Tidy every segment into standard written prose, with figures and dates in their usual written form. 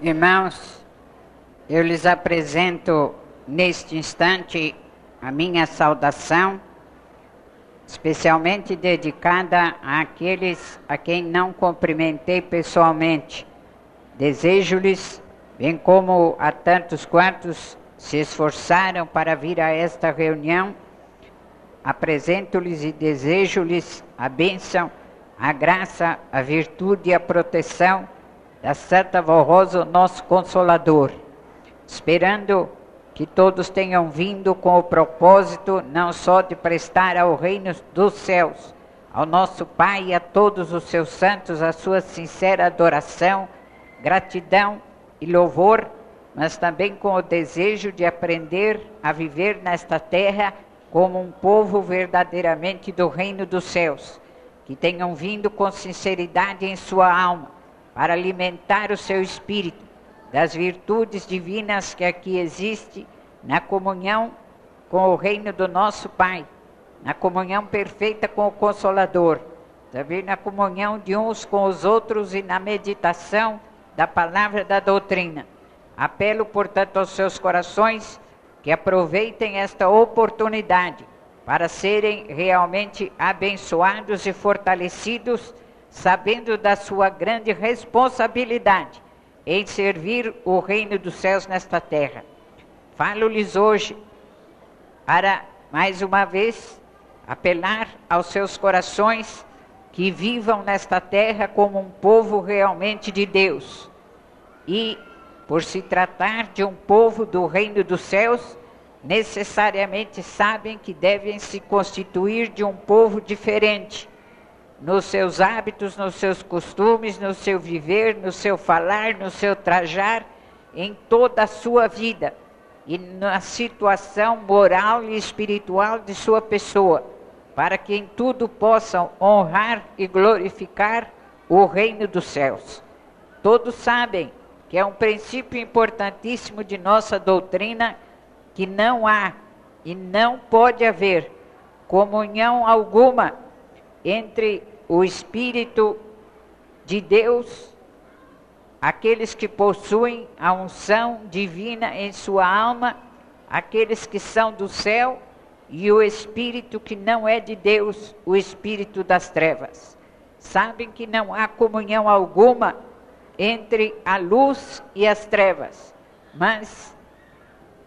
Irmãos, eu lhes apresento neste instante a minha saudação, especialmente dedicada àqueles a quem não cumprimentei pessoalmente. Desejo-lhes, bem como a tantos quantos se esforçaram para vir a esta reunião, apresento-lhes e desejo-lhes a bênção, a graça, a virtude e a proteção da Santa Vó Rosa, nosso Consolador, esperando que todos tenham vindo com o propósito não só de prestar ao reino dos céus, ao nosso Pai e a todos os seus santos a sua sincera adoração, gratidão e louvor, mas também com o desejo de aprender a viver nesta terra como um povo verdadeiramente do reino dos céus, que tenham vindo com sinceridade em sua alma, para alimentar o seu espírito das virtudes divinas que aqui existe, na comunhão com o reino do nosso Pai, na comunhão perfeita com o Consolador, também na comunhão de uns com os outros e na meditação da palavra da doutrina. Apelo, portanto, aos seus corações que aproveitem esta oportunidade para serem realmente abençoados e fortalecidos, sabendo da sua grande responsabilidade em servir o reino dos céus nesta terra. Falo-lhes hoje para, mais uma vez, apelar aos seus corações que vivam nesta terra como um povo realmente de Deus. E, por se tratar de um povo do reino dos céus, necessariamente sabem que devem se constituir de um povo diferente, nos seus hábitos, nos seus costumes, no seu viver, no seu falar, no seu trajar, em toda a sua vida e na situação moral e espiritual de sua pessoa, para que em tudo possam honrar e glorificar o reino dos céus. Todos sabem que é um princípio importantíssimo de nossa doutrina, que não há e não pode haver comunhão alguma entre o Espírito de Deus, aqueles que possuem a unção divina em sua alma, aqueles que são do céu, e o Espírito que não é de Deus, o Espírito das trevas. Sabem que não há comunhão alguma entre a luz e as trevas, mas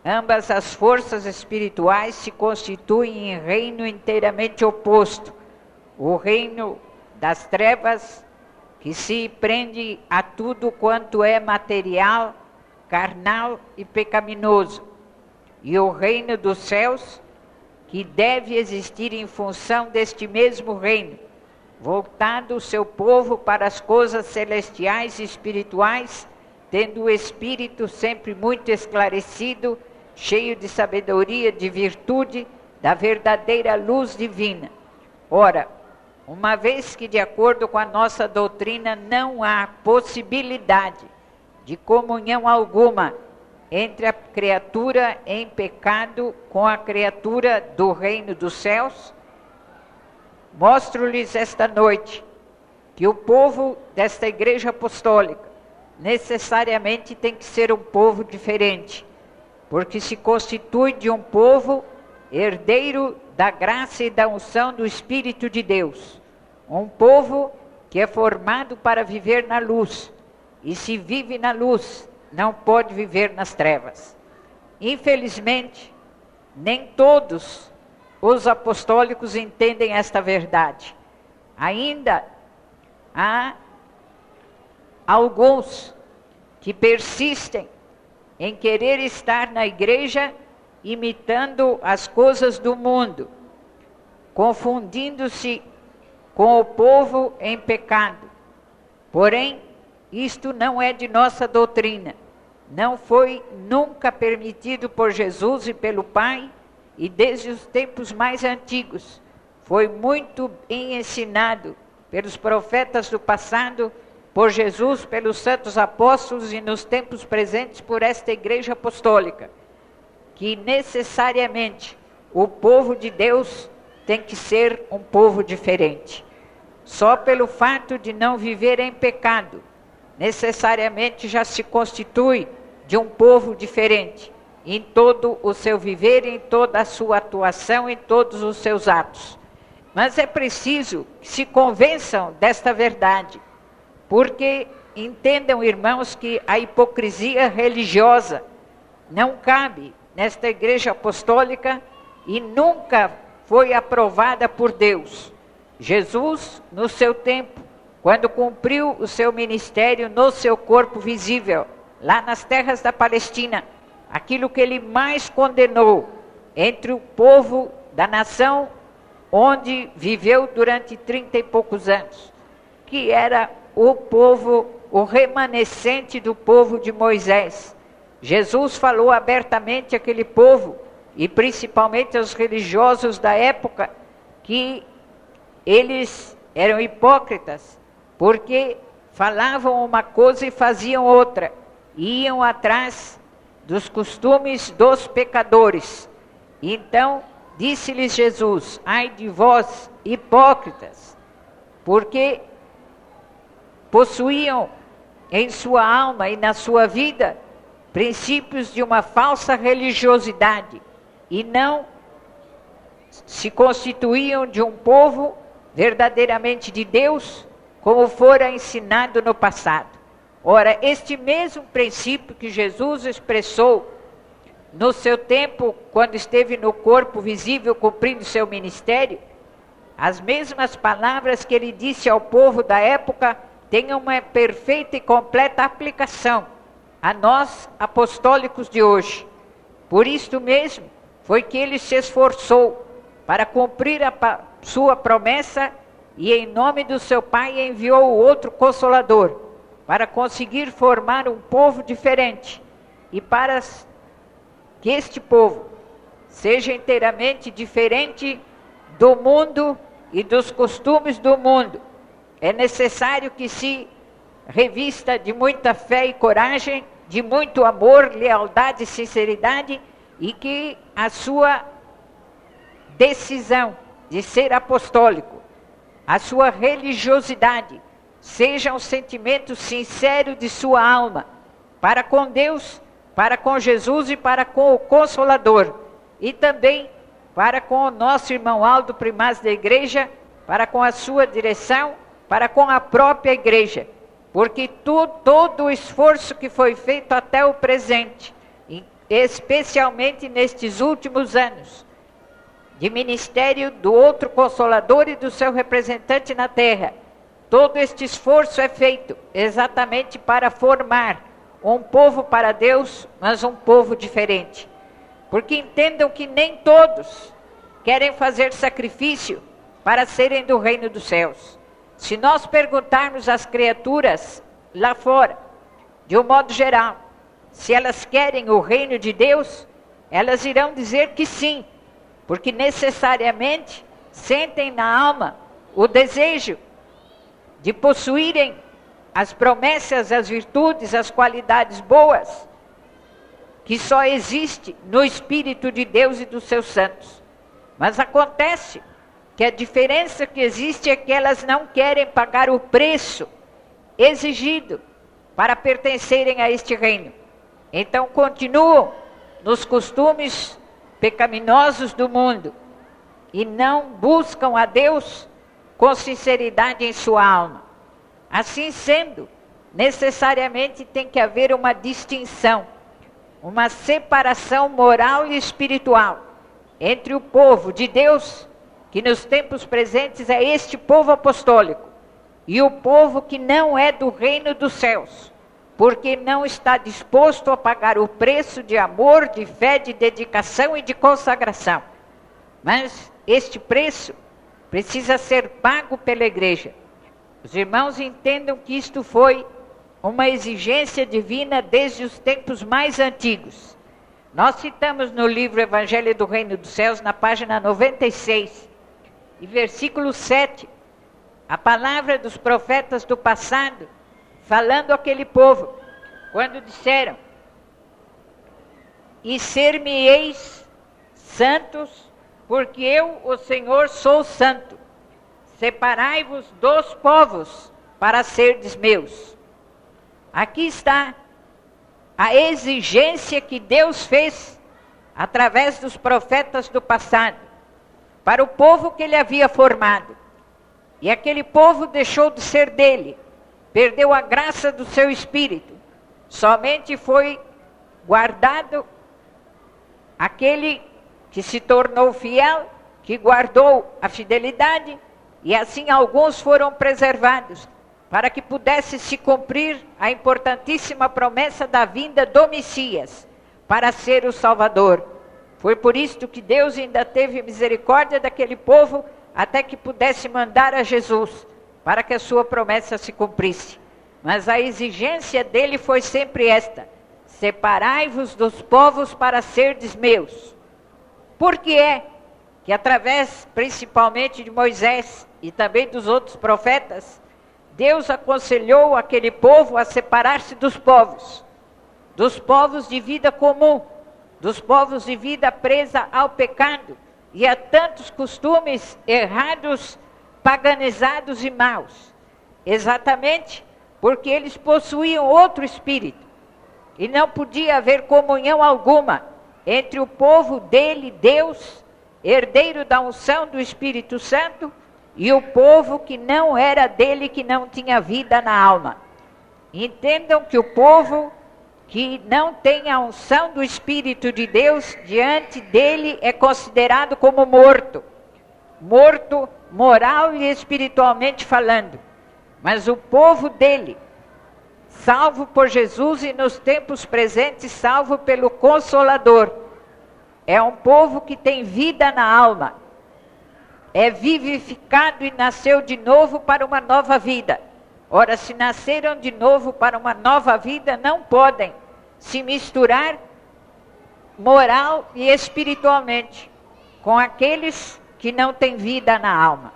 ambas as forças espirituais se constituem em reino inteiramente oposto. O reino das trevas, que se prende a tudo quanto é material, carnal e pecaminoso. E o reino dos céus, que deve existir em função deste mesmo reino, voltado o seu povo para as coisas celestiais e espirituais, tendo o espírito sempre muito esclarecido, cheio de sabedoria, de virtude, da verdadeira luz divina. Ora, uma vez que, de acordo com a nossa doutrina, não há possibilidade de comunhão alguma entre a criatura em pecado com a criatura do reino dos céus, mostro-lhes esta noite que o povo desta igreja apostólica necessariamente tem que ser um povo diferente, porque se constitui de um povo herdeiro da graça e da unção do Espírito de Deus. Um povo que é formado para viver na luz, e se vive na luz, não pode viver nas trevas. Infelizmente, nem todos os apostólicos entendem esta verdade. Ainda há alguns que persistem em querer estar na igreja imitando as coisas do mundo, confundindo-se com o povo em pecado. Porém, isto não é de nossa doutrina. Não foi nunca permitido por Jesus e pelo Pai, e desde os tempos mais antigos. Foi muito bem ensinado pelos profetas do passado, por Jesus, pelos santos apóstolos e nos tempos presentes por esta igreja apostólica, que necessariamente o povo de Deus tem que ser um povo diferente. Só pelo fato de não viver em pecado, necessariamente já se constitui de um povo diferente, em todo o seu viver, em toda a sua atuação, em todos os seus atos. Mas é preciso que se convençam desta verdade, porque entendam, irmãos, que a hipocrisia religiosa não cabe nesta igreja apostólica e nunca foi aprovada por Deus. Jesus, no seu tempo, quando cumpriu o seu ministério no seu corpo visível, lá nas terras da Palestina, aquilo que ele mais condenou entre o povo da nação onde viveu durante 30 e poucos anos, que era o povo, o remanescente do povo de Moisés. Jesus falou abertamente àquele povo, e principalmente aos religiosos da época, que eles eram hipócritas, porque falavam uma coisa e faziam outra, iam atrás dos costumes dos pecadores. Então, disse-lhes Jesus: ai de vós, hipócritas, porque possuíam em sua alma e na sua vida princípios de uma falsa religiosidade, e não se constituíam de um povo verdadeiramente de Deus, como fora ensinado no passado. Ora, este mesmo princípio que Jesus expressou no seu tempo, quando esteve no corpo visível cumprindo seu ministério, as mesmas palavras que ele disse ao povo da época têm uma perfeita e completa aplicação a nós apostólicos de hoje. Por isto mesmo foi que ele se esforçou para cumprir a sua promessa, e em nome do seu Pai enviou o outro Consolador, para conseguir formar um povo diferente, e para que este povo seja inteiramente diferente do mundo e dos costumes do mundo. É necessário que se revista de muita fé e coragem, de muito amor, lealdade e sinceridade, e que a sua decisão de ser apostólico, a sua religiosidade, seja um sentimento sincero de sua alma, para com Deus, para com Jesus e para com o Consolador, e também para com o nosso irmão Aldo, primaz da igreja, para com a sua direção, para com a própria igreja, porque todo o esforço que foi feito até o presente, especialmente nestes últimos anos, de ministério do outro Consolador e do seu representante na terra, todo este esforço é feito exatamente para formar um povo para Deus, mas um povo diferente. Porque entendam que nem todos querem fazer sacrifício para serem do reino dos céus. Se nós perguntarmos às criaturas lá fora, de um modo geral, se elas querem o reino de Deus, elas irão dizer que sim, porque necessariamente sentem na alma o desejo de possuírem as promessas, as virtudes, as qualidades boas, que só existe no Espírito de Deus e dos seus santos. Mas acontece que a diferença que existe é que elas não querem pagar o preço exigido para pertencerem a este reino. Então continuam nos costumes pecaminosos do mundo e não buscam a Deus com sinceridade em sua alma. Assim sendo, necessariamente tem que haver uma distinção, uma separação moral e espiritual entre o povo de Deus, que nos tempos presentes é este povo apostólico, e o povo que não é do reino dos céus, porque não está disposto a pagar o preço de amor, de fé, de dedicação e de consagração. Mas este preço precisa ser pago pela igreja. Os irmãos entendam que isto foi uma exigência divina desde os tempos mais antigos. Nós citamos no livro Evangelho do Reino dos Céus, na página 96, e versículo 7, a palavra dos profetas do passado, falando àquele povo, quando disseram: e ser-me-eis santos, porque eu, o Senhor, sou santo. Separai-vos dos povos para serdes meus. aqui está a exigência que Deus fez através dos profetas do passado para o povo que ele havia formado. E aquele povo deixou de ser dele, perdeu a graça do seu espírito. Somente foi guardado aquele que se tornou fiel, que guardou a fidelidade, e assim alguns foram preservados, para que pudesse se cumprir a importantíssima promessa da vinda do Messias, para ser o Salvador. Foi por isto que Deus ainda teve misericórdia daquele povo, até que pudesse mandar a Jesus, para que a sua promessa se cumprisse. Mas a exigência dele foi sempre esta: separai-vos dos povos para serdes meus. Por que é que através principalmente de Moisés e também dos outros profetas, Deus aconselhou aquele povo a separar-se dos povos de vida comum, dos povos de vida presa ao pecado e a tantos costumes errados, paganizados e maus? Exatamente porque eles possuíam outro espírito, e não podia haver comunhão alguma entre o povo dele, Deus, herdeiro da unção do Espírito Santo, e o povo que não era dele, que não tinha vida na alma. Entendam que o povo que não tem a unção do Espírito de Deus, diante dele é considerado como morto. Morto moral e espiritualmente falando. Mas o povo dele, salvo por Jesus e nos tempos presentes, salvo pelo Consolador, é um povo que tem vida na alma. É vivificado e nasceu de novo para uma nova vida. Ora, se nasceram de novo para uma nova vida, não podem se misturar moral e espiritualmente com aqueles que não têm vida na alma.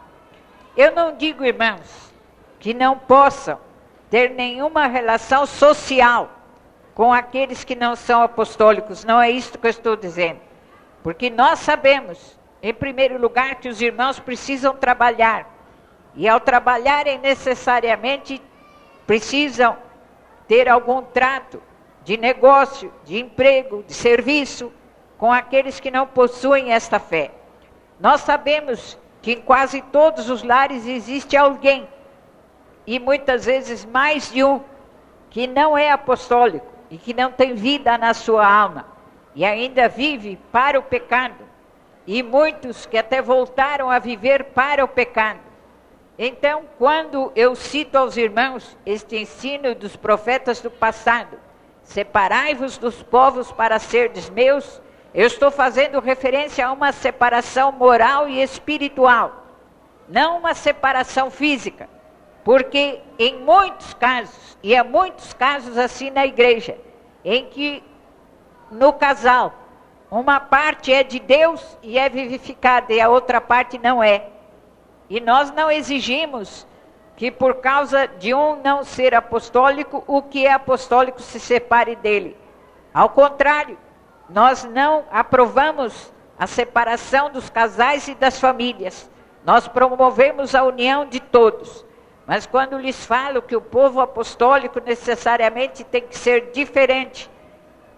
Eu não digo, irmãos, que não possam ter nenhuma relação social com aqueles que não são apostólicos. Não é isso que eu estou dizendo. Porque nós sabemos, em primeiro lugar, que os irmãos precisam trabalhar. E ao trabalharem necessariamente precisam ter algum trato de negócio, de emprego, de serviço com aqueles que não possuem esta fé. Nós sabemos que em quase todos os lares existe alguém, e muitas vezes mais de um, que não é apostólico e que não tem vida na sua alma e ainda vive para o pecado, e muitos que até voltaram a viver para o pecado. Então, quando eu cito aos irmãos este ensino dos profetas do passado, separai-vos dos povos para serdes meus, eu estou fazendo referência a uma separação moral e espiritual, não uma separação física. Porque em muitos casos, e há muitos casos assim na igreja, em que no casal, uma parte é de Deus e é vivificada e a outra parte não é. E nós não exigimos que por causa de um não ser apostólico, o que é apostólico se separe dele. Ao contrário, nós não aprovamos a separação dos casais e das famílias. Nós promovemos a união de todos. Mas quando lhes falo que o povo apostólico necessariamente tem que ser diferente,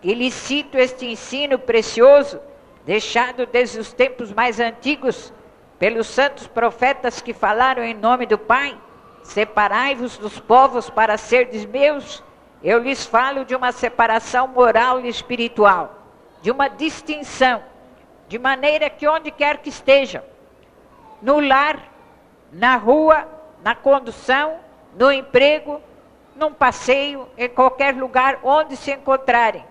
e lhes cito este ensino precioso, deixado desde os tempos mais antigos, pelos santos profetas que falaram em nome do Pai, separai-vos dos povos para serdes meus, eu lhes falo de uma separação moral e espiritual, de uma distinção, de maneira que onde quer que estejam, no lar, na rua, na condução, no emprego, num passeio, em qualquer lugar onde se encontrarem,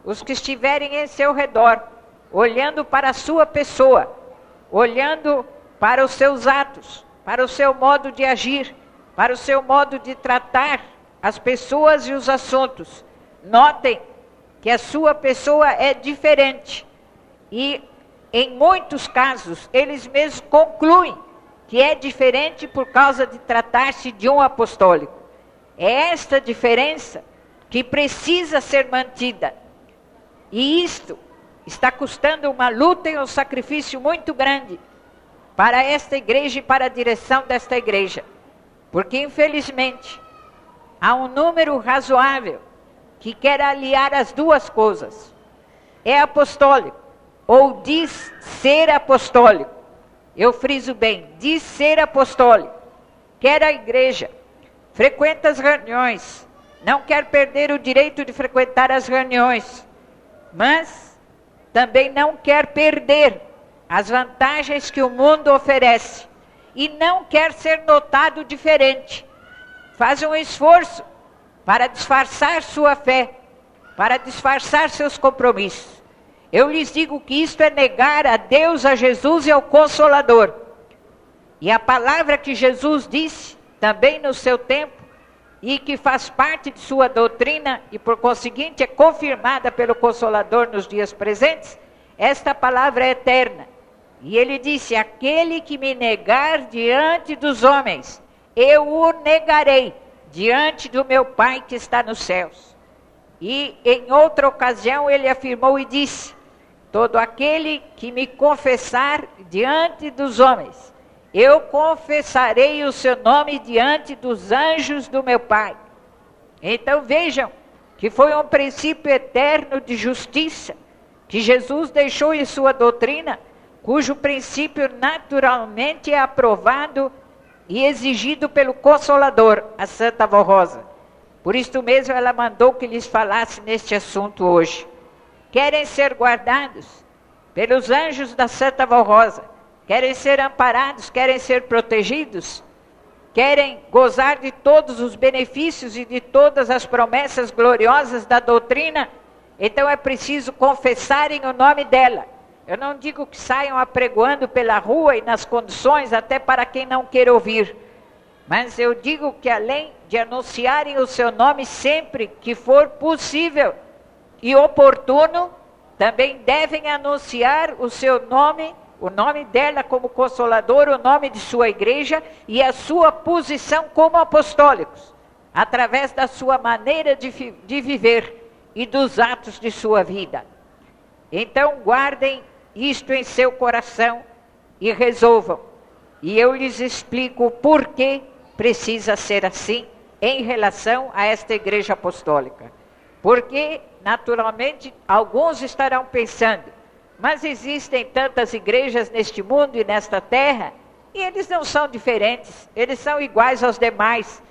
os que estiverem em seu redor, olhando para a sua pessoa, olhando para os seus atos, para o seu modo de agir, para o seu modo de tratar as pessoas e os assuntos, notem que a sua pessoa é diferente. E em muitos casos, eles mesmos concluem que é diferente por causa de tratar-se de um apostólico. É esta diferença que precisa ser mantida. E isto está custando uma luta e um sacrifício muito grande para esta igreja e para a direção desta igreja. Porque, infelizmente, há um número razoável que quer aliar as duas coisas. É apostólico, ou diz ser apostólico. Eu friso bem, diz ser apostólico. Quer a igreja, frequenta as reuniões, não quer perder o direito de frequentar as reuniões, mas também não quer perder as vantagens que o mundo oferece e não quer ser notado diferente. Faz um esforço para disfarçar sua fé, para disfarçar seus compromissos. Eu lhes digo que isto é negar a Deus, a Jesus e ao Consolador. E a palavra que Jesus disse, também no seu tempo, e que faz parte de sua doutrina, e por conseguinte é confirmada pelo Consolador nos dias presentes, esta palavra é eterna. E ele disse, aquele que me negar diante dos homens, eu o negarei diante do meu Pai que está nos céus. E em outra ocasião ele afirmou e disse, todo aquele que me confessar diante dos homens, eu confessarei o seu nome diante dos anjos do meu Pai. Então vejam que foi um princípio eterno de justiça que Jesus deixou em sua doutrina, cujo princípio naturalmente é aprovado e exigido pelo Consolador, a Santa Avó Rosa. Por isso mesmo ela mandou que lhes falasse neste assunto hoje. Querem ser guardados pelos anjos da Santa Avó Rosa, querem ser amparados, querem ser protegidos, querem gozar de todos os benefícios e de todas as promessas gloriosas da doutrina, então é preciso confessarem o nome dela. Eu não digo que saiam apregoando pela rua e nas condições, até para quem não quer ouvir. Mas eu digo que além de anunciarem o seu nome sempre que for possível e oportuno, também devem anunciar o seu nome, o nome dela como Consolador, o nome de sua igreja e a sua posição como apostólicos, através da sua maneira de viver e dos atos de sua vida. Então guardem isto em seu coração e resolvam. E eu lhes explico por que precisa ser assim em relação a esta igreja apostólica. Porque, naturalmente, alguns estarão pensando, mas existem tantas igrejas neste mundo e nesta terra, e eles não são diferentes, eles são iguais aos demais.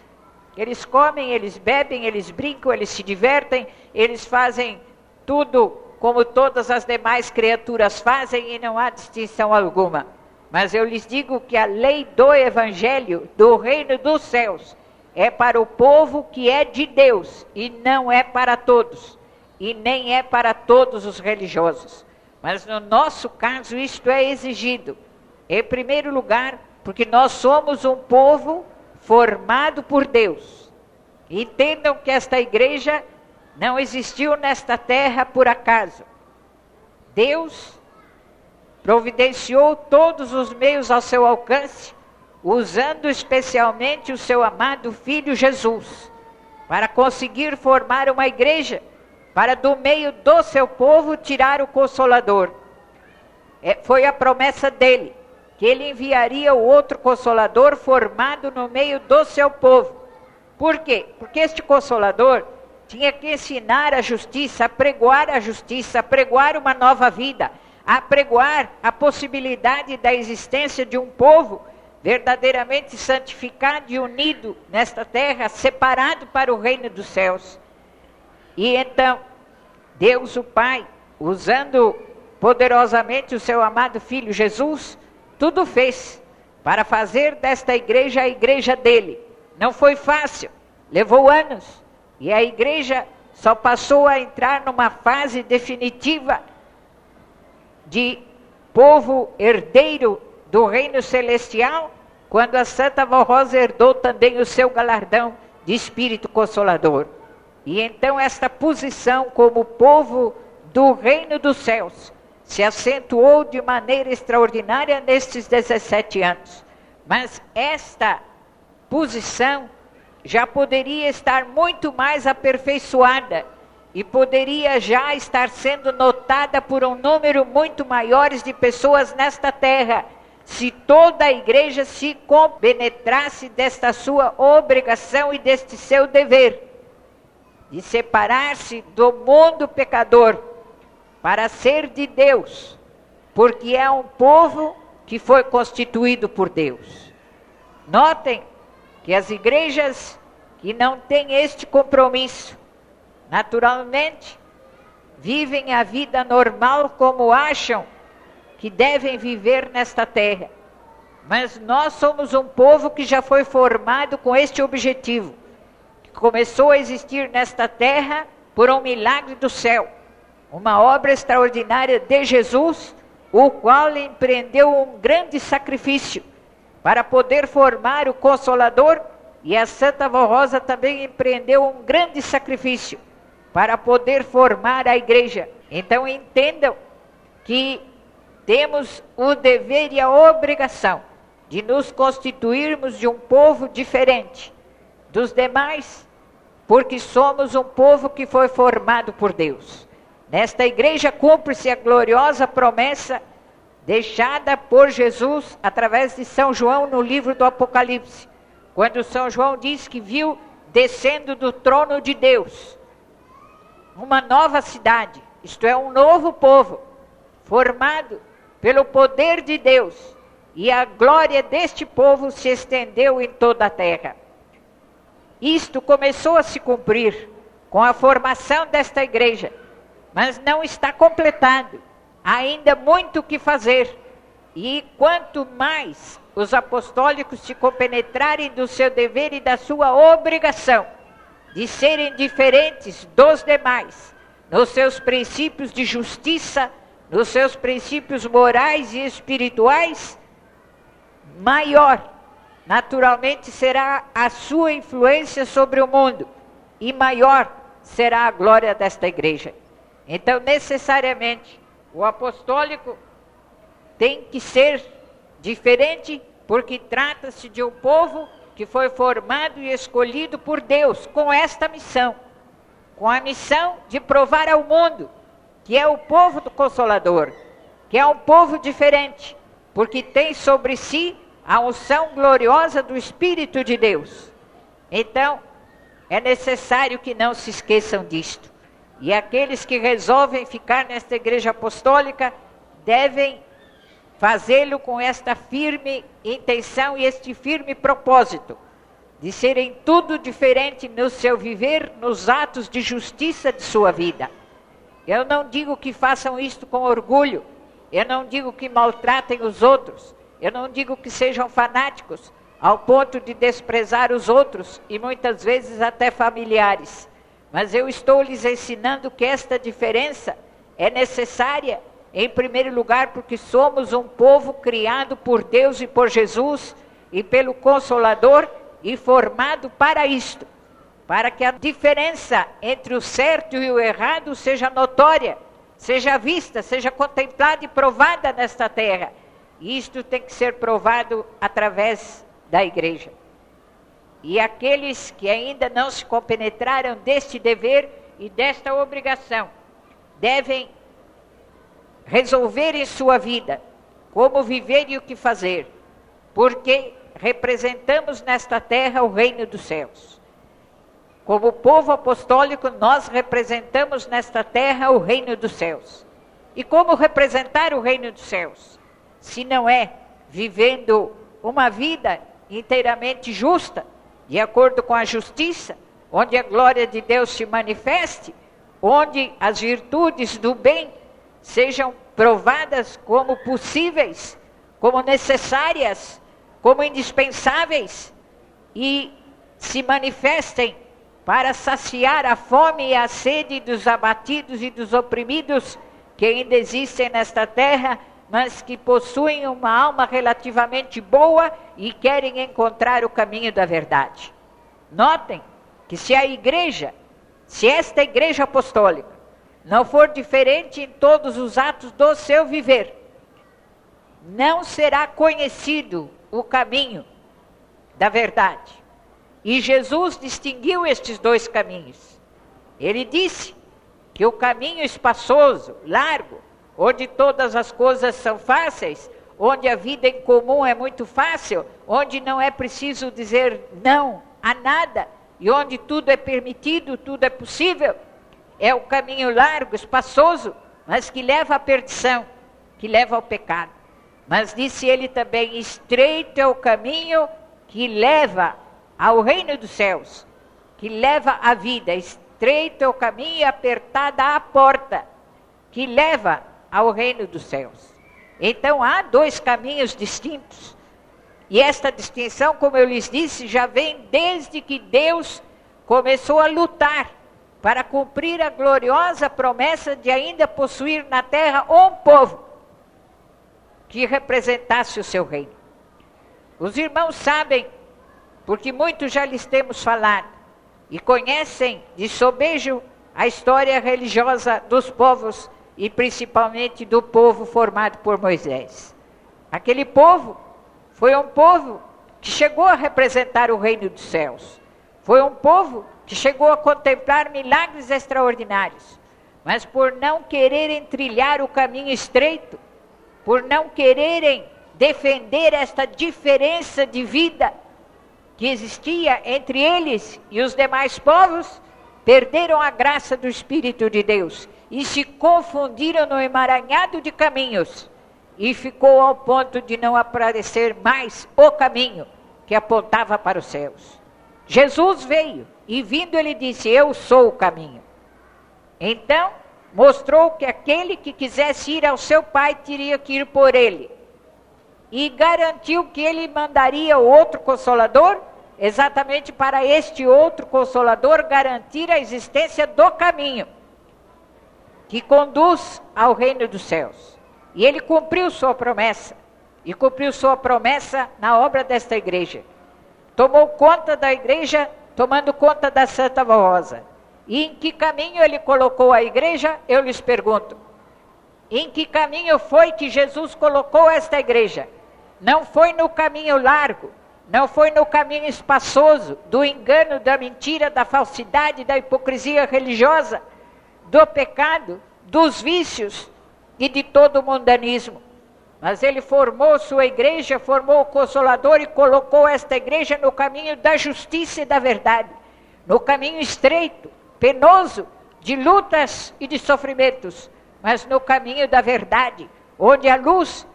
Eles comem, eles bebem, eles brincam, eles se divertem, eles fazem tudo como todas as demais criaturas fazem e não há distinção alguma. Mas eu lhes digo que a lei do Evangelho, do reino dos céus, é para o povo que é de Deus e não é para todos, e nem é para todos os religiosos. Mas no nosso caso isto é exigido, em primeiro lugar, porque nós somos um povo formado por Deus. Entendam que esta igreja não existiu nesta terra por acaso. Deus providenciou todos os meios ao seu alcance, usando especialmente o seu amado Filho Jesus, para conseguir formar uma igreja, para do meio do seu povo tirar o Consolador. Foi a promessa dele, que ele enviaria o outro Consolador formado no meio do seu povo. Por quê? Porque este Consolador tinha que ensinar a justiça, a pregoar uma nova vida, a pregoar a possibilidade da existência de um povo verdadeiramente santificado e unido nesta terra, separado para o reino dos céus. E então, Deus o Pai, usando poderosamente o seu amado Filho Jesus, tudo fez para fazer desta igreja a igreja dele. Não foi fácil, levou anos. E a igreja só passou a entrar numa fase definitiva de povo herdeiro do reino celestial, quando a Santa Avó Rosa herdou também o seu galardão de Espírito Consolador. E então esta posição como povo do reino dos céus se acentuou de maneira extraordinária nestes 17 anos. Mas esta posição já poderia estar muito mais aperfeiçoada e poderia já estar sendo notada por um número muito maior de pessoas nesta terra, se toda a igreja se compenetrasse desta sua obrigação e deste seu dever, de separar-se do mundo pecador, para ser de Deus, porque é um povo que foi constituído por Deus. Notem que as igrejas que não têm este compromisso, naturalmente, vivem a vida normal como acham que devem viver nesta terra. Mas nós somos um povo que já foi formado com este objetivo, que começou a existir nesta terra por um milagre do céu, uma obra extraordinária de Jesus, o qual empreendeu um grande sacrifício para poder formar o Consolador, e a Santa Vó Rosa também empreendeu um grande sacrifício para poder formar a igreja. Então entendam que temos o dever e a obrigação de nos constituirmos de um povo diferente dos demais, porque somos um povo que foi formado por Deus. Nesta igreja cumpre-se a gloriosa promessa deixada por Jesus através de São João no livro do Apocalipse, quando São João diz que viu descendo do trono de Deus uma nova cidade, isto é, um novo povo, formado pelo poder de Deus, e a glória deste povo se estendeu em toda a terra. Isto começou a se cumprir com a formação desta igreja, mas não está completado. Há ainda muito o que fazer. E quanto mais os apostólicos se compenetrarem do seu dever e da sua obrigação de serem diferentes dos demais, nos seus princípios de justiça, nos seus princípios morais e espirituais, maior, naturalmente, será a sua influência sobre o mundo, e maior será a glória desta igreja. Então, necessariamente, o apostólico tem que ser diferente, porque trata-se de um povo que foi formado e escolhido por Deus com esta missão, com a missão de provar ao mundo que é o povo do Consolador, que é um povo diferente, porque tem sobre si a unção gloriosa do Espírito de Deus. Então, é necessário que não se esqueçam disto. E aqueles que resolvem ficar nesta igreja apostólica devem fazê-lo com esta firme intenção e este firme propósito de serem tudo diferente no seu viver, nos atos de justiça de sua vida. Eu não digo que façam isto com orgulho, eu não digo que maltratem os outros, eu não digo que sejam fanáticos ao ponto de desprezar os outros e muitas vezes até familiares. Mas eu estou lhes ensinando que esta diferença é necessária, em primeiro lugar, porque somos um povo criado por Deus e por Jesus e pelo Consolador e formado para isto, para que a diferença entre o certo e o errado seja notória, seja vista, seja contemplada e provada nesta terra. E isto tem que ser provado através da igreja. E aqueles que ainda não se compenetraram deste dever e desta obrigação, devem resolver em sua vida como viver e o que fazer, porque representamos nesta terra o reino dos céus. Como povo apostólico, nós representamos nesta terra o reino dos céus. E como representar o reino dos céus? Se não é vivendo uma vida inteiramente justa, de acordo com a justiça, onde a glória de Deus se manifeste, onde as virtudes do bem sejam provadas como possíveis, como necessárias, como indispensáveis, e se manifestem para saciar a fome e a sede dos abatidos e dos oprimidos que ainda existem nesta terra, mas que possuem uma alma relativamente boa e querem encontrar o caminho da verdade. Notem que se esta igreja apostólica não for diferente em todos os atos do seu viver, não será conhecido o caminho da verdade. E Jesus distinguiu estes dois caminhos. Ele disse que o caminho espaçoso, largo, onde todas as coisas são fáceis, onde a vida em comum é muito fácil, onde não é preciso dizer não a nada, e onde tudo é permitido, tudo é possível. É o caminho largo, espaçoso, mas que leva à perdição, que leva ao pecado. Mas disse ele também, estreito é o caminho que leva ao reino dos céus, que leva à vida. Estreito é o caminho e apertada a porta, que leva ao reino dos céus. Então há dois caminhos distintos. E esta distinção, como eu lhes disse, já vem desde que Deus começou a lutar para cumprir a gloriosa promessa de ainda possuir na terra um povo que representasse o seu reino. Os irmãos sabem, porque muitos já lhes temos falado, e conhecem de sobejo a história religiosa dos povos, e principalmente do povo formado por Moisés. Aquele povo foi um povo que chegou a representar o reino dos céus. Foi um povo que chegou a contemplar milagres extraordinários. Mas por não quererem trilhar o caminho estreito, por não quererem defender esta diferença de vida que existia entre eles e os demais povos, perderam a graça do Espírito de Deus e se confundiram no emaranhado de caminhos, e ficou ao ponto de não aparecer mais o caminho que apontava para os céus. Jesus veio, e vindo ele disse, eu sou o caminho. Então, mostrou que aquele que quisesse ir ao seu Pai, teria que ir por ele. E garantiu que ele mandaria o outro Consolador, exatamente para este outro Consolador garantir a existência do caminho, que conduz ao reino dos céus. E ele cumpriu sua promessa, e cumpriu sua promessa na obra desta igreja. Tomou conta da igreja, tomando conta da Santa Rosa. E em que caminho ele colocou a igreja? Eu lhes pergunto. Em que caminho foi que Jesus colocou esta igreja? Não foi no caminho largo, não foi no caminho espaçoso, do engano, da mentira, da falsidade, da hipocrisia religiosa, do pecado, dos vícios e de todo o mundanismo. Mas ele formou sua igreja, formou o Consolador e colocou esta igreja no caminho da justiça e da verdade, no caminho estreito, penoso, de lutas e de sofrimentos, mas no caminho da verdade, onde a luz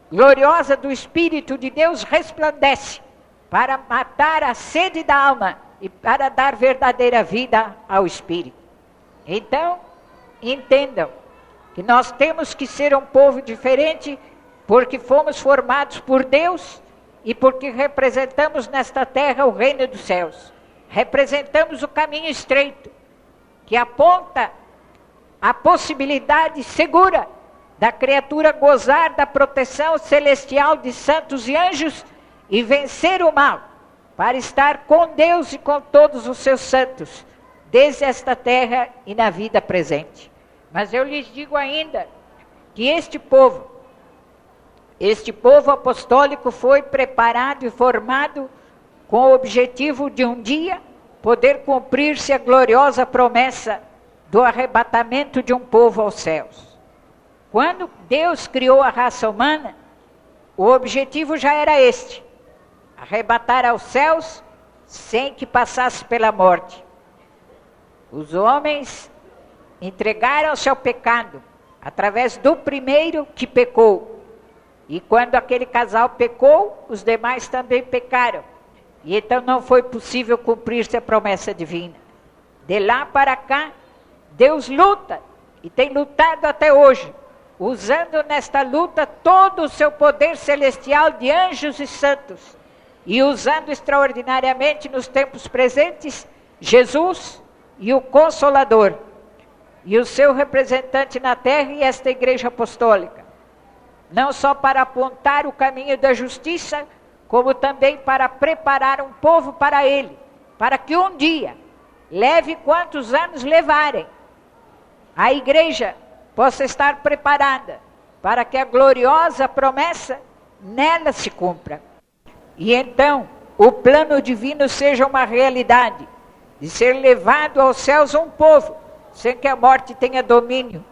gloriosa do Espírito de Deus resplandece para matar a sede da alma e para dar verdadeira vida ao Espírito. Então, entendam que nós temos que ser um povo diferente, porque fomos formados por Deus e porque representamos nesta terra o reino dos céus. Representamos o caminho estreito, que aponta a possibilidade segura da criatura gozar da proteção celestial de santos e anjos e vencer o mal, para estar com Deus e com todos os seus santos, desde esta terra e na vida presente. Mas eu lhes digo ainda que este povo apostólico foi preparado e formado com o objetivo de um dia poder cumprir-se a gloriosa promessa do arrebatamento de um povo aos céus. Quando Deus criou a raça humana, o objetivo já era este: arrebatar aos céus sem que passasse pela morte. Os homens entregaram-se ao pecado através do primeiro que pecou. E quando aquele casal pecou, os demais também pecaram. E então não foi possível cumprir-se a promessa divina. De lá para cá, Deus luta e tem lutado até hoje, usando nesta luta todo o seu poder celestial de anjos e santos, e usando extraordinariamente nos tempos presentes Jesus e o Consolador, e o seu representante na terra e esta igreja apostólica, não só para apontar o caminho da justiça, como também para preparar um povo para ele, para que um dia, leve quantos anos levarem, a igreja possa estar preparada para que a gloriosa promessa nela se cumpra. E então o plano divino seja uma realidade, de ser levado aos céus um povo, sem que a morte tenha domínio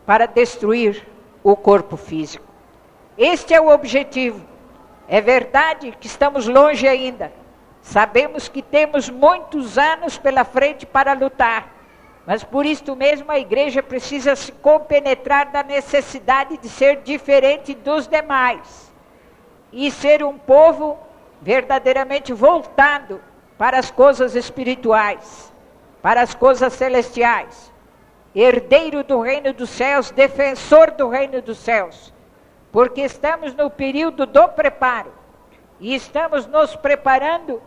para destruir o corpo físico. Este é o objetivo. É verdade que estamos longe ainda. Sabemos que temos muitos anos pela frente para lutar. Mas por isso mesmo a igreja precisa se compenetrar da necessidade de ser diferente dos demais. E ser um povo verdadeiramente voltado para as coisas espirituais, para as coisas celestiais. Herdeiro do reino dos céus, defensor do reino dos céus. Porque estamos no período do preparo. E estamos nos preparando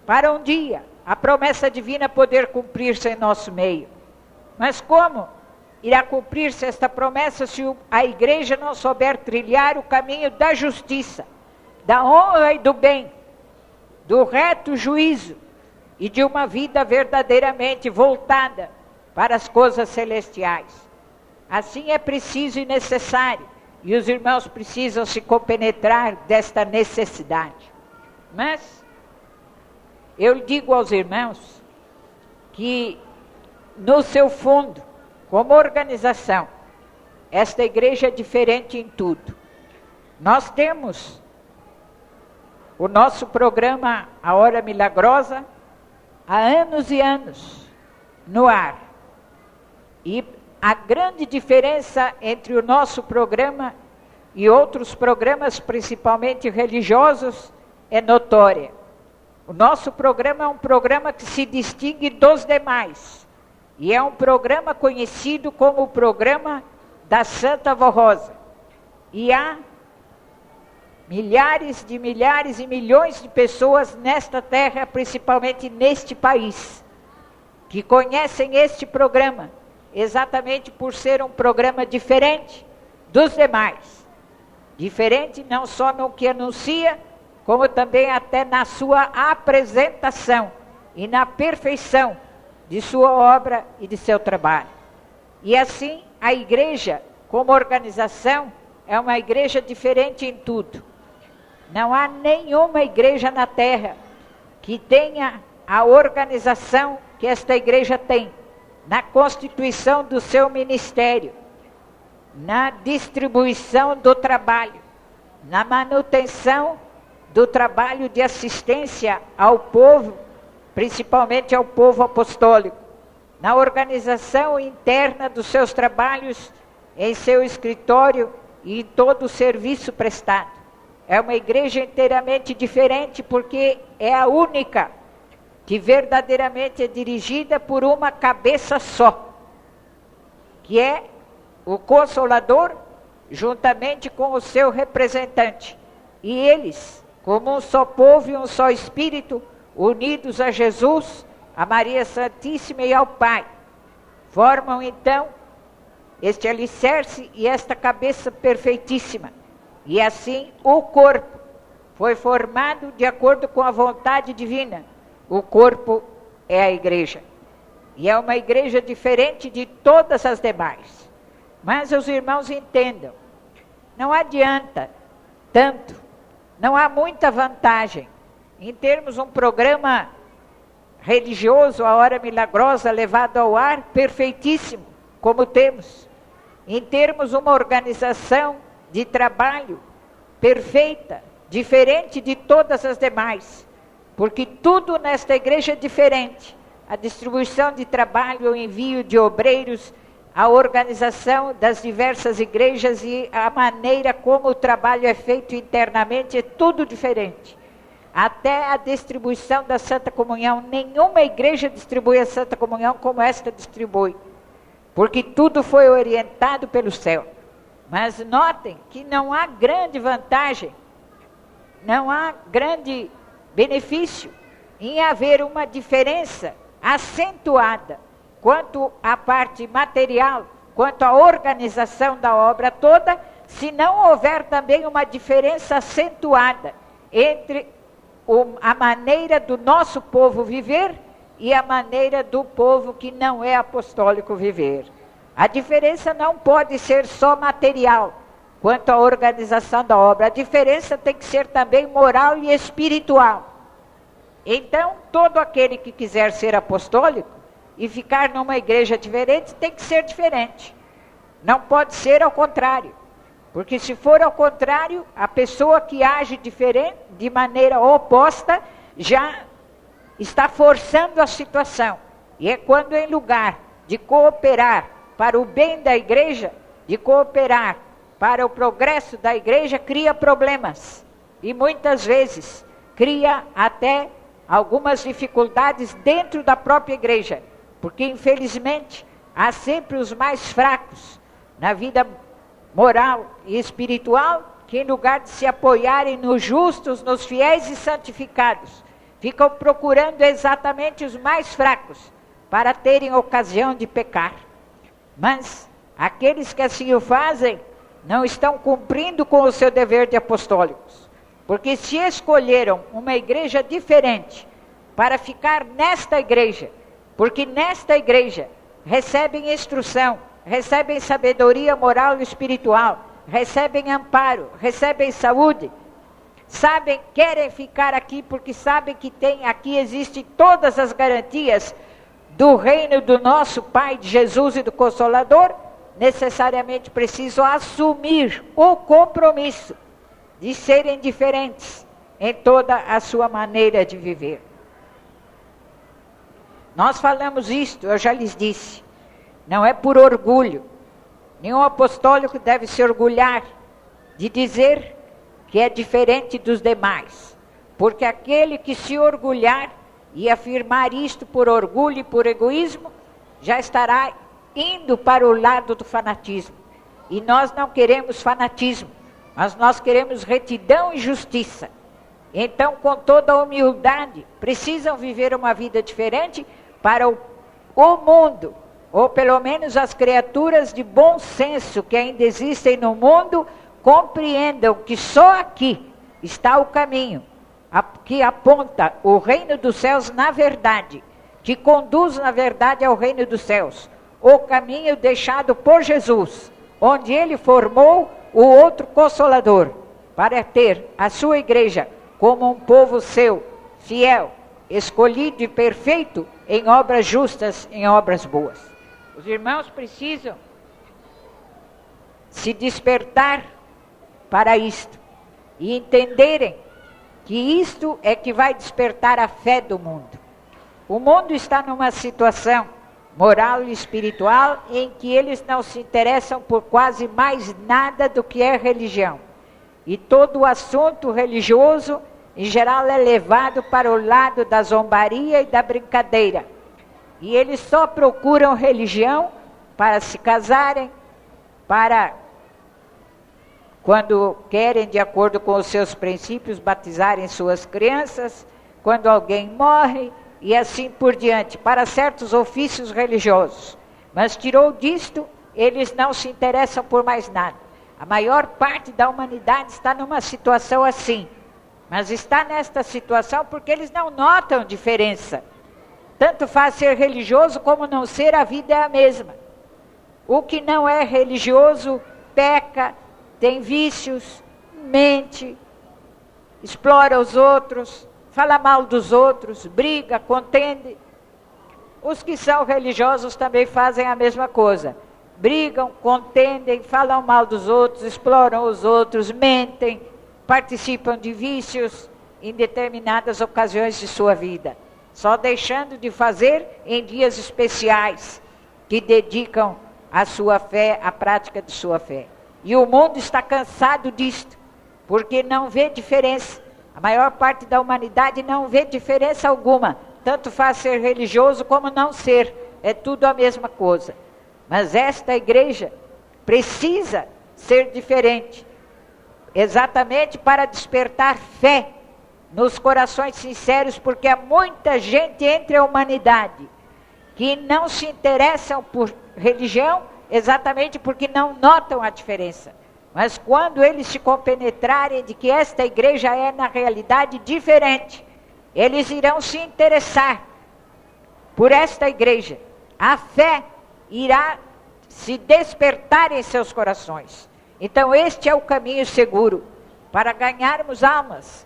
para um dia a promessa divina poder cumprir-se em nosso meio. Mas como irá cumprir-se esta promessa se a igreja não souber trilhar o caminho da justiça, da honra e do bem, do reto juízo e de uma vida verdadeiramente voltada para as coisas celestiais? Assim é preciso e necessário, e os irmãos precisam se compenetrar desta necessidade. Mas eu digo aos irmãos que no seu fundo, como organização, esta igreja é diferente em tudo. Nós temos o nosso programa A Hora Milagrosa há anos e anos no ar. E a grande diferença entre o nosso programa e outros programas, principalmente religiosos, é notória. O nosso programa é um programa que se distingue dos demais. E é um programa conhecido como o programa da Santa Vó Rosa. E há milhares e milhões de pessoas nesta terra, principalmente neste país, que conhecem este programa, exatamente por ser um programa diferente dos demais. Diferente não só no que anuncia, como também até na sua apresentação e na perfeição de sua obra e de seu trabalho. E assim, a igreja, como organização, é uma igreja diferente em tudo. Não há nenhuma igreja na terra que tenha a organização que esta igreja tem, na constituição do seu ministério, na distribuição do trabalho, na manutenção do trabalho de assistência ao povo, principalmente ao povo apostólico, na organização interna dos seus trabalhos, em seu escritório e em todo o serviço prestado. É uma igreja inteiramente diferente porque é a única que verdadeiramente é dirigida por uma cabeça só, que é o Consolador, juntamente com o seu representante. E eles, como um só povo e um só Espírito, unidos a Jesus, a Maria Santíssima e ao Pai, formam então este alicerce e esta cabeça perfeitíssima. E assim o corpo foi formado de acordo com a vontade divina. O corpo é a igreja. E é uma igreja diferente de todas as demais. Mas os irmãos entendam, não adianta tanto, não há muita vantagem em termos um programa religioso, a Hora Milagrosa, levado ao ar, perfeitíssimo, como temos. Em termos uma organização de trabalho perfeita, diferente de todas as demais. Porque tudo nesta igreja é diferente. A distribuição de trabalho, o envio de obreiros, a organização das diversas igrejas e a maneira como o trabalho é feito internamente, é tudo diferente. Até a distribuição da Santa Comunhão, nenhuma igreja distribui a Santa Comunhão como esta distribui. Porque tudo foi orientado pelo céu. Mas notem que não há grande vantagem, não há grande benefício em haver uma diferença acentuada quanto à parte material, quanto à organização da obra toda, se não houver também uma diferença acentuada entre a maneira do nosso povo viver e a maneira do povo que não é apostólico viver. A diferença não pode ser só material, quanto à organização da obra. A diferença tem que ser também moral e espiritual. Então, todo aquele que quiser ser apostólico e ficar numa igreja diferente, tem que ser diferente. Não pode ser ao contrário. Porque se for ao contrário, a pessoa que age diferente, de maneira oposta, já está forçando a situação. E é quando, em lugar de cooperar para o bem da igreja, de cooperar para o progresso da igreja, cria problemas. E muitas vezes cria até algumas dificuldades dentro da própria igreja. Porque, infelizmente, há sempre os mais fracos na vida moral e espiritual, que em lugar de se apoiarem nos justos, nos fiéis e santificados, ficam procurando exatamente os mais fracos para terem ocasião de pecar. Mas aqueles que assim o fazem não estão cumprindo com o seu dever de apostólicos, porque se escolheram uma igreja diferente para ficar nesta igreja, porque nesta igreja recebem instrução, recebem sabedoria moral e espiritual, recebem amparo, recebem saúde, sabem, querem ficar aqui porque sabem que aqui existem todas as garantias do reino do nosso Pai, de Jesus e do Consolador, necessariamente precisam assumir o compromisso de serem diferentes em toda a sua maneira de viver. Nós falamos isto, eu já lhes disse, não é por orgulho. Nenhum apostólico deve se orgulhar de dizer que é diferente dos demais. Porque aquele que se orgulhar e afirmar isto por orgulho e por egoísmo, já estará indo para o lado do fanatismo. E nós não queremos fanatismo, mas nós queremos retidão e justiça. Então, com toda a humildade, precisam viver uma vida diferente para o mundo, ou pelo menos as criaturas de bom senso que ainda existem no mundo, compreendam que só aqui está o caminho, que aponta o reino dos céus na verdade, que conduz na verdade ao reino dos céus, o caminho deixado por Jesus, onde ele formou o outro Consolador, para ter a sua igreja como um povo seu, fiel, escolhido e perfeito em obras justas, em obras boas. Os irmãos precisam se despertar para isto e entenderem que isto é que vai despertar a fé do mundo. O mundo está numa situação moral e espiritual em que eles não se interessam por quase mais nada do que é religião. E todo o assunto religioso, em geral, é levado para o lado da zombaria e da brincadeira. E eles só procuram religião para se casarem, para, quando querem, de acordo com os seus princípios, batizarem suas crianças, quando alguém morre, e assim por diante, para certos ofícios religiosos. Mas tirou disto, eles não se interessam por mais nada. A maior parte da humanidade está numa situação assim. Mas está nesta situação porque eles não notam diferença. Tanto faz ser religioso como não ser, a vida é a mesma. O que não é religioso peca, tem vícios, mente, explora os outros, fala mal dos outros, briga, contende. Os que são religiosos também fazem a mesma coisa. Brigam, contendem, falam mal dos outros, exploram os outros, mentem, participam de vícios em determinadas ocasiões de sua vida. Só deixando de fazer em dias especiais que dedicam a sua fé, a prática de sua fé. E o mundo está cansado disto, porque não vê diferença. A maior parte da humanidade não vê diferença alguma. Tanto faz ser religioso como não ser. É tudo a mesma coisa. Mas esta igreja precisa ser diferente. Exatamente para despertar fé nos corações sinceros, porque há muita gente entre a humanidade que não se interessam por religião, exatamente porque não notam a diferença. Mas quando eles se compenetrarem de que esta igreja é na realidade diferente, eles irão se interessar por esta igreja. A fé irá se despertar em seus corações. Então este é o caminho seguro para ganharmos almas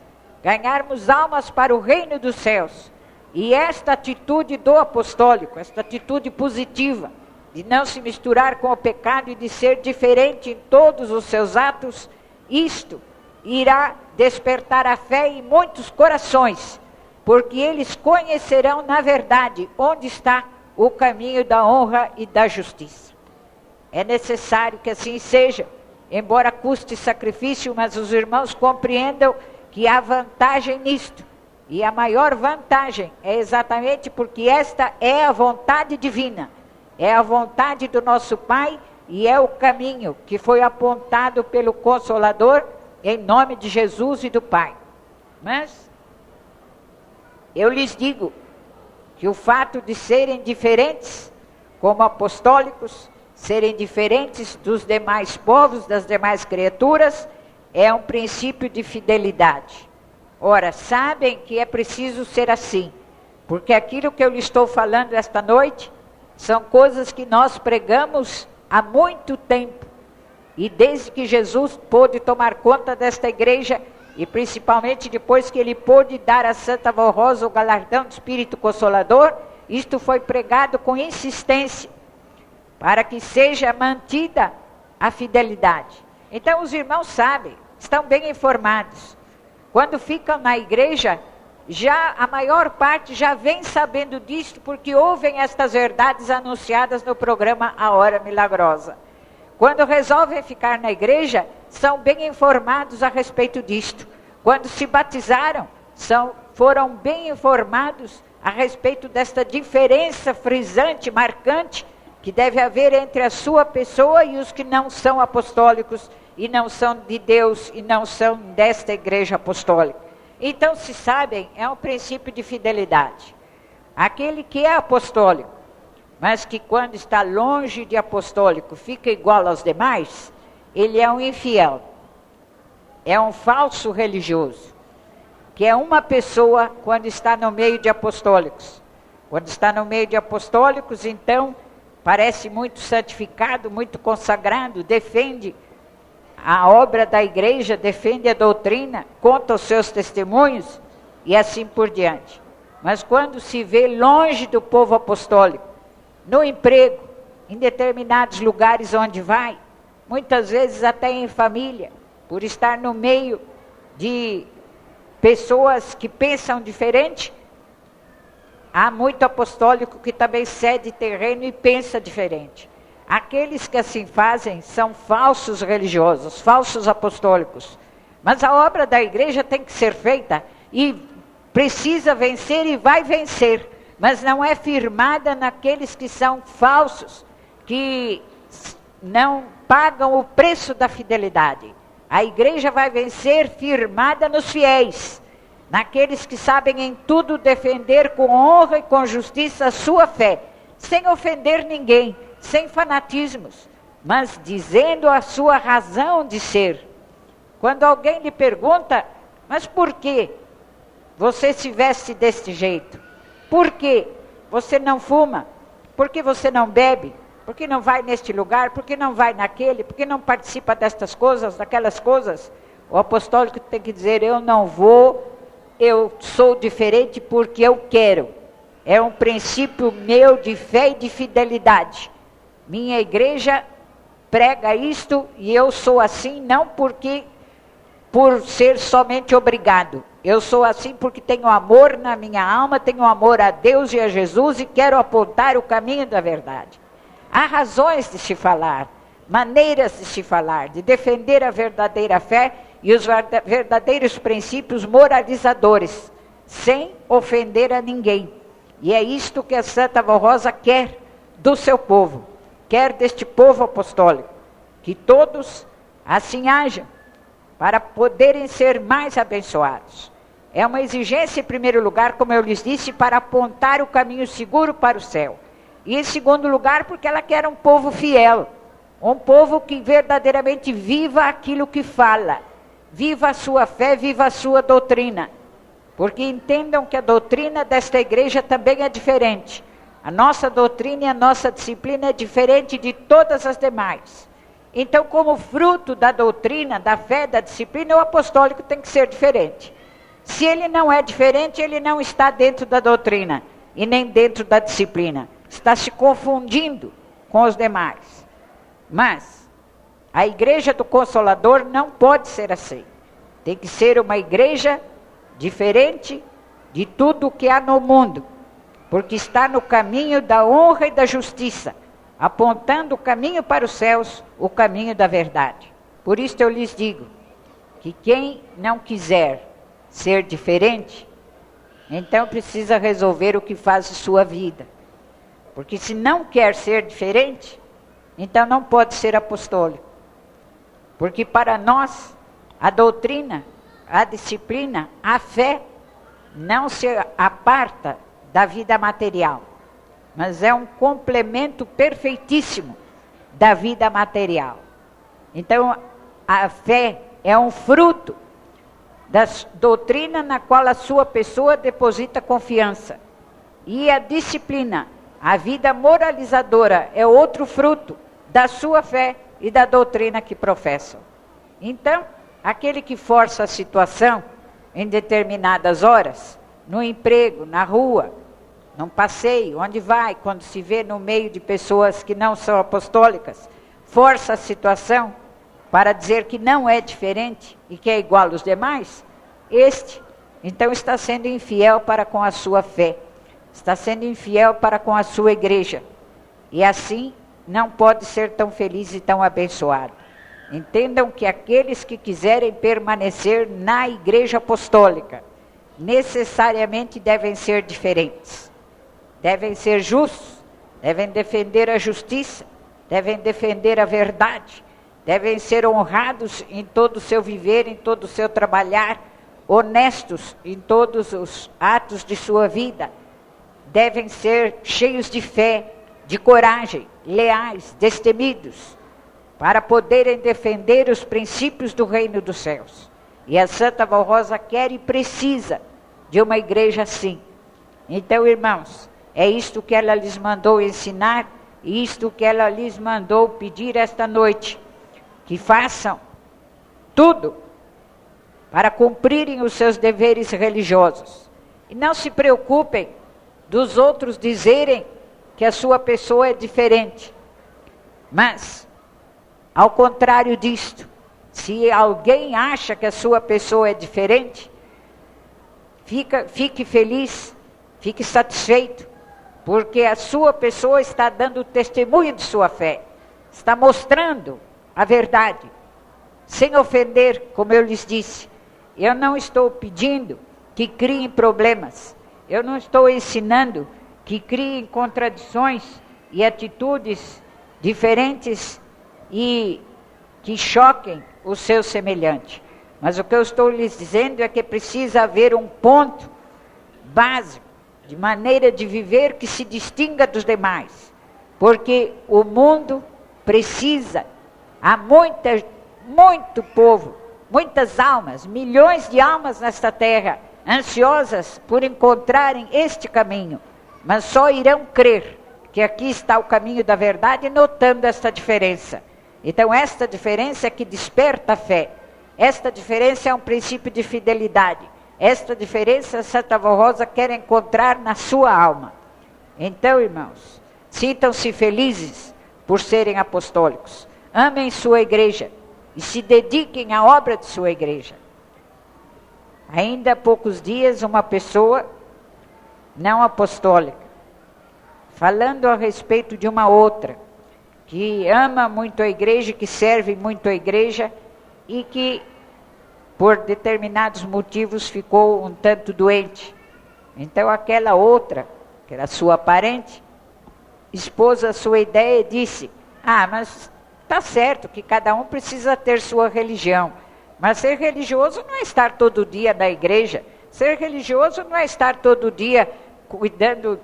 para o reino dos céus. E esta atitude do apostólico, esta atitude positiva, de não se misturar com o pecado e de ser diferente em todos os seus atos, isto irá despertar a fé em muitos corações, porque eles conhecerão na verdade onde está o caminho da honra e da justiça. É necessário que assim seja, embora custe sacrifício, mas os irmãos compreendam que há vantagem nisto. E a maior vantagem é exatamente porque esta é a vontade divina, é a vontade do nosso Pai e é o caminho que foi apontado pelo Consolador em nome de Jesus e do Pai. Mas eu lhes digo que o fato de serem diferentes como apostólicos, serem diferentes dos demais povos, das demais criaturas, é um princípio de fidelidade. Ora, sabem que é preciso ser assim, porque aquilo que eu lhe estou falando esta noite são coisas que nós pregamos há muito tempo. E desde que Jesus pôde tomar conta desta igreja, e principalmente depois que ele pôde dar a Santa Vó Rosa o galardão do Espírito Consolador, isto foi pregado com insistência, para que seja mantida a fidelidade. Então os irmãos sabem, estão bem informados. Quando ficam na igreja, já a maior parte já vem sabendo disto, porque ouvem estas verdades anunciadas no programa A Hora Milagrosa. Quando resolvem ficar na igreja, são bem informados a respeito disto. Quando se batizaram, foram bem informados a respeito desta diferença frisante, marcante, que deve haver entre a sua pessoa e os que não são apostólicos, e não são de Deus, e não são desta igreja apostólica. Então, se sabem, é um princípio de fidelidade. Aquele que é apostólico, mas que quando está longe de apostólico fica igual aos demais, ele é um infiel, é um falso religioso, que é uma pessoa quando está no meio de apostólicos. Quando está no meio de apostólicos, então, parece muito santificado, muito consagrado, defende a obra da igreja, defende a doutrina, conta os seus testemunhos e assim por diante. Mas quando se vê longe do povo apostólico, no emprego, em determinados lugares onde vai, muitas vezes até em família, por estar no meio de pessoas que pensam diferente, há muito apostólico que também cede terreno e pensa diferente. Aqueles que assim fazem são falsos religiosos, falsos apostólicos. Mas a obra da igreja tem que ser feita e precisa vencer e vai vencer. Mas não é firmada naqueles que são falsos, que não pagam o preço da fidelidade. A igreja vai vencer firmada nos fiéis, naqueles que sabem em tudo defender com honra e com justiça a sua fé, sem ofender ninguém, sem fanatismos, mas dizendo a sua razão de ser. Quando alguém lhe pergunta, mas por que você se veste deste jeito? Por que você não fuma? Por que você não bebe? Por que não vai neste lugar? Por que não vai naquele? Por que não participa destas coisas, daquelas coisas? O apostólico tem que dizer, eu não vou, eu sou diferente porque eu quero. É um princípio meu de fé e de fidelidade. Minha igreja prega isto e eu sou assim não porque por ser somente obrigado. Eu sou assim porque tenho amor na minha alma, tenho amor a Deus e a Jesus e quero apontar o caminho da verdade. Há razões de se falar, maneiras de se falar, de defender a verdadeira fé e os verdadeiros princípios moralizadores, sem ofender a ninguém. E é isto que a Santa Vó Rosa quer do seu povo, quer deste povo apostólico, que todos assim hajam, para poderem ser mais abençoados. É uma exigência, em primeiro lugar, como eu lhes disse, para apontar o caminho seguro para o céu. E em segundo lugar, porque ela quer um povo fiel, um povo que verdadeiramente viva aquilo que fala, viva a sua fé, viva a sua doutrina. Porque entendam que a doutrina desta igreja também é diferente. A nossa doutrina e a nossa disciplina é diferente de todas as demais. Então, como fruto da doutrina, da fé, da disciplina, o apostólico tem que ser diferente. Se ele não é diferente, ele não está dentro da doutrina e nem dentro da disciplina. Está se confundindo com os demais. Mas a igreja do Consolador não pode ser assim. Tem que ser uma igreja diferente de tudo o que há no mundo, porque está no caminho da honra e da justiça, apontando o caminho para os céus, o caminho da verdade. Por isso eu lhes digo, que quem não quiser ser diferente, então precisa resolver o que faz de sua vida. Porque se não quer ser diferente, então não pode ser apostólico. Porque para nós, a doutrina, a disciplina, a fé, não se aparta da vida material, mas é um complemento perfeitíssimo da vida material. Então, a fé é um fruto da doutrina na qual a sua pessoa deposita confiança. E a disciplina, a vida moralizadora, é outro fruto da sua fé e da doutrina que professam. Então, aquele que força a situação em determinadas horas, no emprego, na rua, num passeio, onde vai, quando se vê no meio de pessoas que não são apostólicas, força a situação para dizer que não é diferente e que é igual aos demais, então está sendo infiel para com a sua fé, está sendo infiel para com a sua igreja, e assim não pode ser tão feliz e tão abençoado. Entendam que aqueles que quiserem permanecer na igreja apostólica, necessariamente devem ser diferentes, devem ser justos, devem defender a justiça, devem defender a verdade, devem ser honrados em todo o seu viver, em todo o seu trabalhar, honestos em todos os atos de sua vida, devem ser cheios de fé, de coragem, leais, destemidos, para poderem defender os princípios do reino dos céus. E a Santa Vó Rosa quer e precisa de uma igreja assim. Então, irmãos, é isto que ela lhes mandou ensinar, e isto que ela lhes mandou pedir esta noite, que façam tudo para cumprirem os seus deveres religiosos. E não se preocupem dos outros dizerem que a sua pessoa é diferente. Mas, ao contrário disto, se alguém acha que a sua pessoa é diferente, fique feliz, fique satisfeito, porque a sua pessoa está dando testemunho de sua fé, está mostrando a verdade, sem ofender, como eu lhes disse. Eu não estou pedindo que criem problemas, eu não estou ensinando que criem contradições e atitudes diferentes e que choquem o seu semelhante. Mas o que eu estou lhes dizendo é que precisa haver um ponto básico, de maneira de viver que se distinga dos demais. Porque o mundo precisa, há muito povo, muitas almas, milhões de almas nesta terra, ansiosas por encontrarem este caminho, mas só irão crer que aqui está o caminho da verdade, notando esta diferença. Então esta diferença é que desperta a fé, esta diferença é um princípio de fidelidade, esta diferença Santa Vó Rosa quer encontrar na sua alma. Então, irmãos, sintam-se felizes por serem apostólicos, amem sua igreja e se dediquem à obra de sua igreja. Ainda há poucos dias, uma pessoa não apostólica, falando a respeito de uma outra, que ama muito a igreja, que serve muito a igreja, e que, por determinados motivos, ficou um tanto doente. Então aquela outra, que era sua parente, expôs a sua ideia e disse: mas está certo que cada um precisa ter sua religião, mas ser religioso não é estar todo dia na igreja, ser religioso não é estar todo dia cuidando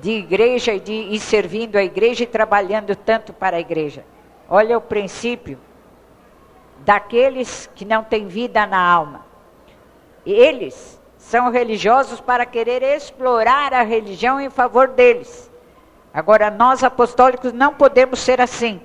de igreja e servindo a igreja e trabalhando tanto para a igreja. Olha o princípio daqueles que não têm vida na alma. Eles são religiosos para querer explorar a religião em favor deles. Agora, nós apostólicos não podemos ser assim.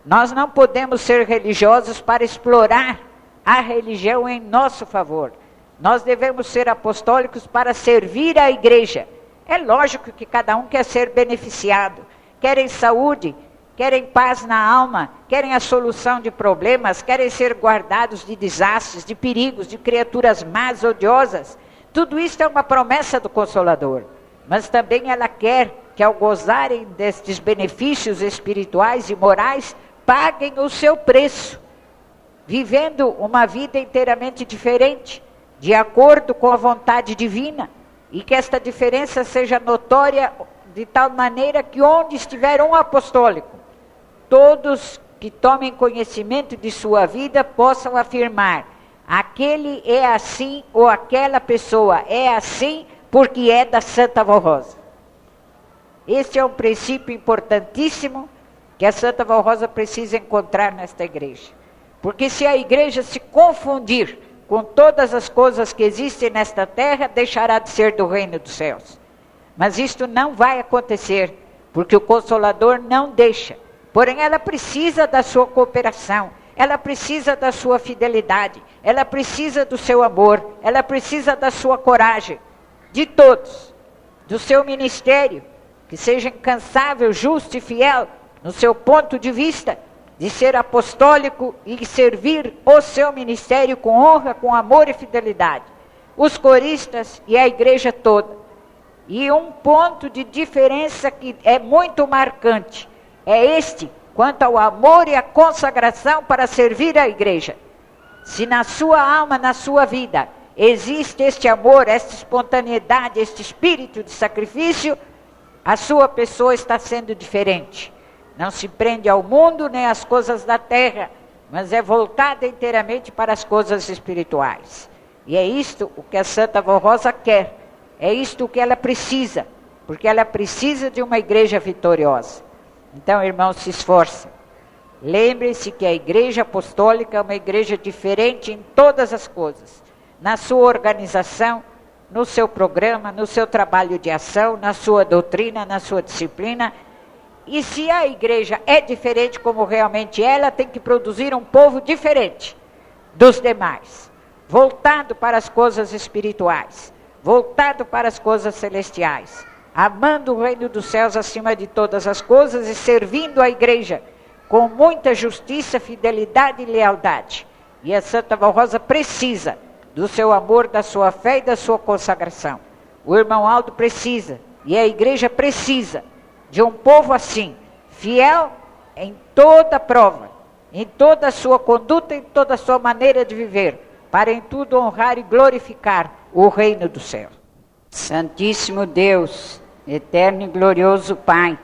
Nós não podemos ser religiosos para explorar a religião em nosso favor. Nós devemos ser apostólicos para servir a igreja. É lógico que cada um quer ser beneficiado, querem saúde, querem paz na alma, querem a solução de problemas, querem ser guardados de desastres, de perigos, de criaturas más, odiosas. Tudo isso é uma promessa do Consolador. Mas também ela quer que, ao gozarem destes benefícios espirituais e morais, paguem o seu preço, vivendo uma vida inteiramente diferente, de acordo com a vontade divina, e que esta diferença seja notória de tal maneira que onde estiver um apostólico, todos que tomem conhecimento de sua vida possam afirmar: aquele é assim, ou aquela pessoa é assim porque é da Santa Vó Rosa. Este é um princípio importantíssimo que a Santa Vó Rosa precisa encontrar nesta igreja. Porque se a igreja se confundir com todas as coisas que existem nesta terra, deixará de ser do reino dos céus. Mas isto não vai acontecer, porque o Consolador não deixa. Porém, ela precisa da sua cooperação, ela precisa da sua fidelidade, ela precisa do seu amor, ela precisa da sua coragem, de todos, do seu ministério, que seja incansável, justo e fiel, no seu ponto de vista, de ser apostólico e servir o seu ministério com honra, com amor e fidelidade. Os coristas e a igreja toda. E um ponto de diferença que é muito marcante, é este, quanto ao amor e à consagração para servir a igreja. Se na sua alma, na sua vida, existe este amor, esta espontaneidade, este espírito de sacrifício, a sua pessoa está sendo diferente. Não se prende ao mundo nem às coisas da terra, mas é voltada inteiramente para as coisas espirituais. E é isto o que a Santa Vó Rosa quer, é isto o que ela precisa, porque ela precisa de uma igreja vitoriosa. Então, irmãos, se esforcem. Lembrem-se que a igreja apostólica é uma igreja diferente em todas as coisas, na sua organização, no seu programa, no seu trabalho de ação, na sua doutrina, na sua disciplina. E se a igreja é diferente como realmente é, ela tem que produzir um povo diferente dos demais, voltado para as coisas espirituais, voltado para as coisas celestiais, amando o reino dos céus acima de todas as coisas e servindo a igreja com muita justiça, fidelidade e lealdade. E a Santa Vó Rosa precisa do seu amor, da sua fé e da sua consagração. O irmão Aldo precisa, e a igreja precisa, de um povo assim, fiel em toda prova, em toda a sua conduta, em toda a sua maneira de viver, para em tudo honrar e glorificar o reino do céu. Santíssimo Deus, eterno e glorioso Pai,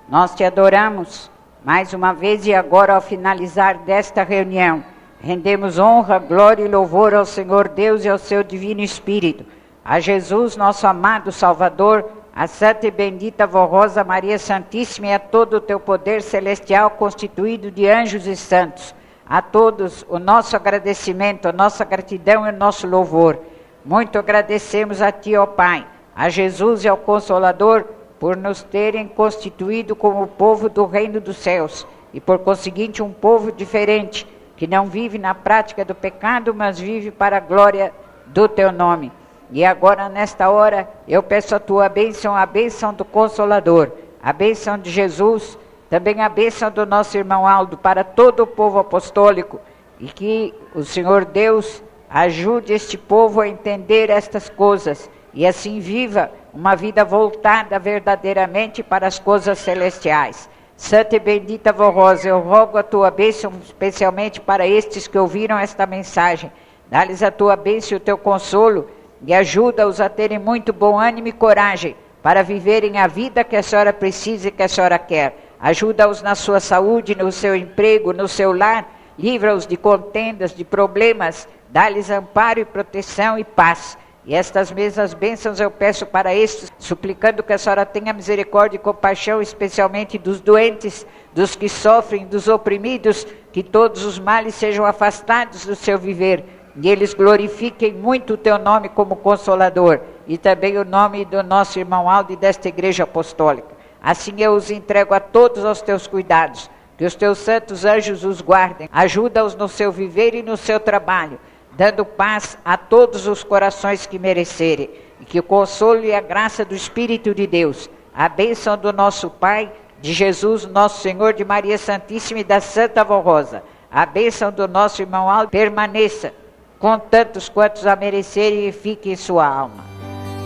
nós te adoramos mais uma vez e agora ao finalizar desta reunião, rendemos honra, glória e louvor ao Senhor Deus e ao seu Divino Espírito, a Jesus, nosso amado Salvador, a Santa e Bendita Vó Rosa Maria Santíssima e a todo o teu poder celestial constituído de anjos e santos. A todos o nosso agradecimento, a nossa gratidão e o nosso louvor. Muito agradecemos a ti, ó Pai, a Jesus e ao Consolador, por nos terem constituído como o povo do reino dos céus e por conseguinte um povo diferente, que não vive na prática do pecado, mas vive para a glória do teu nome. E agora, nesta hora, eu peço a tua bênção, a bênção do Consolador, a bênção de Jesus, também a bênção do nosso irmão Aldo para todo o povo apostólico, e que o Senhor Deus ajude este povo a entender estas coisas, e assim viva uma vida voltada verdadeiramente para as coisas celestiais. Santa e Bendita Vó Rosa, eu rogo a tua bênção especialmente para estes que ouviram esta mensagem. Dá-lhes a tua bênção e o teu consolo, e ajuda-os a terem muito bom ânimo e coragem para viverem a vida que a senhora precisa e que a senhora quer. Ajuda-os na sua saúde, no seu emprego, no seu lar, livra-os de contendas, de problemas, dá-lhes amparo e proteção e paz. E estas mesmas bênçãos eu peço para estes, suplicando que a senhora tenha misericórdia e compaixão, especialmente dos doentes, dos que sofrem, dos oprimidos, que todos os males sejam afastados do seu viver, e eles glorifiquem muito o teu nome como Consolador, e também o nome do nosso irmão Aldo e desta igreja apostólica. Assim eu os entrego a todos aos teus cuidados, que os teus santos anjos os guardem, ajuda-os no seu viver e no seu trabalho, dando paz a todos os corações que merecerem, e que o consolo e a graça do Espírito de Deus, a bênção do nosso Pai, de Jesus, nosso Senhor, de Maria Santíssima e da Santa Vó Rosa, a bênção do nosso irmão Aldo permaneça com tantos quantos a merecerem e fique em sua alma.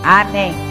Amém.